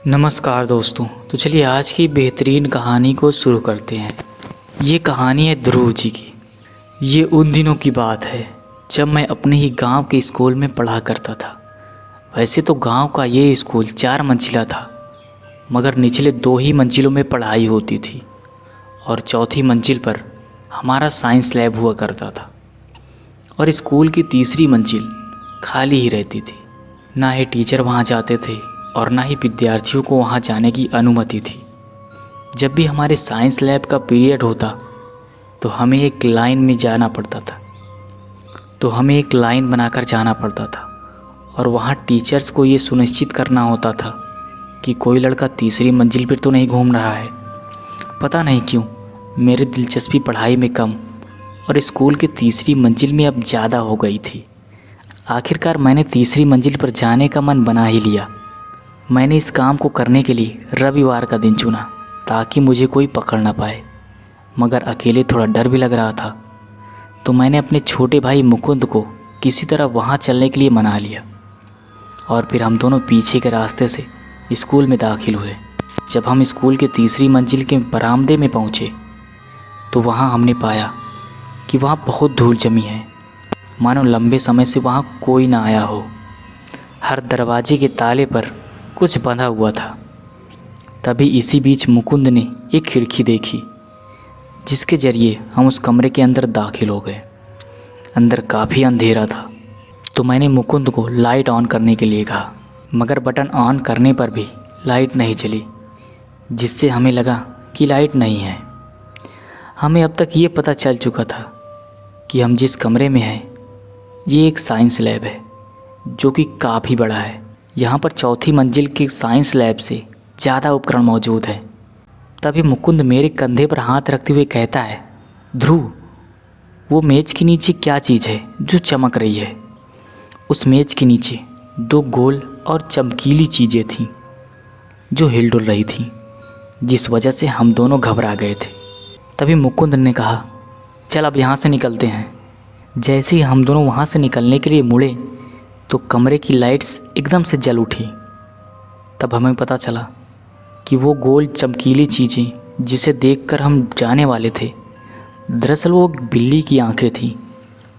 नमस्कार दोस्तों। तो चलिए आज की बेहतरीन कहानी को शुरू करते हैं। ये कहानी है ध्रुव जी की। ये उन दिनों की बात है जब मैं अपने ही गांव के स्कूल में पढ़ा करता था। वैसे तो गांव का ये स्कूल 4 मंजिला था, मगर निचले 2 ही मंजिलों में पढ़ाई होती थी और चौथी मंजिल पर हमारा साइंस लैब हुआ करता था। और स्कूल की तीसरी मंजिल खाली ही रहती थी। ना ही टीचर वहाँ जाते थे और ना ही विद्यार्थियों को वहाँ जाने की अनुमति थी। जब भी हमारे साइंस लैब का पीरियड होता तो हमें एक लाइन बनाकर जाना पड़ता था और वहाँ टीचर्स को ये सुनिश्चित करना होता था कि कोई लड़का तीसरी मंजिल पर तो नहीं घूम रहा है। पता नहीं क्यों मेरी दिलचस्पी पढ़ाई में कम और स्कूल की तीसरी मंजिल में अब ज़्यादा हो गई थी। आखिरकार मैंने तीसरी मंजिल पर जाने का मन बना ही लिया। मैंने इस काम को करने के लिए रविवार का दिन चुना ताकि मुझे कोई पकड़ ना पाए, मगर अकेले थोड़ा डर भी लग रहा था। तो मैंने अपने छोटे भाई मुकुंद को किसी तरह वहाँ चलने के लिए मना लिया और फिर हम दोनों पीछे के रास्ते से स्कूल में दाखिल हुए। जब हम स्कूल के तीसरी मंजिल के बरामदे में पहुँचे तो वहाँ हमने पाया कि वहाँ बहुत धूल जमी है, मानो लंबे समय से वहाँ कोई ना आया हो। हर दरवाजे के ताले पर कुछ बंधा हुआ था। तभी इसी बीच मुकुंद ने एक खिड़की देखी जिसके जरिए हम उस कमरे के अंदर दाखिल हो गए। अंदर काफ़ी अंधेरा था तो मैंने मुकुंद को लाइट ऑन करने के लिए कहा, मगर बटन ऑन करने पर भी लाइट नहीं चली, जिससे हमें लगा कि लाइट नहीं है। हमें अब तक ये पता चल चुका था कि हम जिस कमरे में हैं ये एक साइंस लैब है जो कि काफ़ी बड़ा है। यहाँ पर चौथी मंजिल के साइंस लैब से ज़्यादा उपकरण मौजूद हैं। तभी मुकुंद मेरे कंधे पर हाथ रखते हुए कहता है, ध्रुव, वो मेज़ के नीचे क्या चीज़ है जो चमक रही है? उस मेज़ के नीचे 2 गोल और चमकीली चीज़ें थीं जो हिल-डुल रही थीं, जिस वजह से हम दोनों घबरा गए थे। तभी मुकुंद ने कहा, चल अब यहाँ से निकलते हैं। जैसे ही हम दोनों वहाँ से निकलने के लिए मुड़े तो कमरे की लाइट्स एकदम से जल उठी। तब हमें पता चला कि वो गोल चमकीली चीज़ें जिसे देखकर हम जाने वाले थे, दरअसल वो बिल्ली की आंखें थीं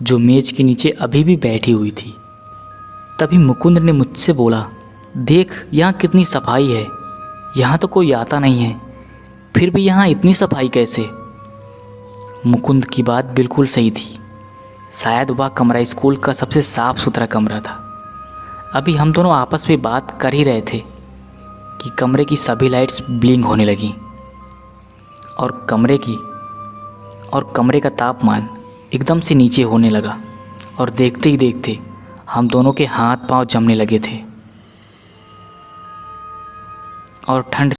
जो मेज़ के नीचे अभी भी बैठी हुई थी। तभी मुकुंद ने मुझसे बोला, देख यहाँ कितनी सफाई है, यहाँ तो कोई आता नहीं है, फिर भी यहाँ इतनी सफाई कैसे? मुकुंद की बात बिल्कुल सही थी। शायद वह कमरा स्कूल का सबसे साफ़ सुथरा कमरा था। अभी हम दोनों आपस में बात कर ही रहे थे कि कमरे की सभी लाइट्स ब्लिंक होने लगीं और कमरे का तापमान एकदम से नीचे होने लगा और देखते ही देखते हम दोनों के हाथ पांव जमने लगे थे और ठंड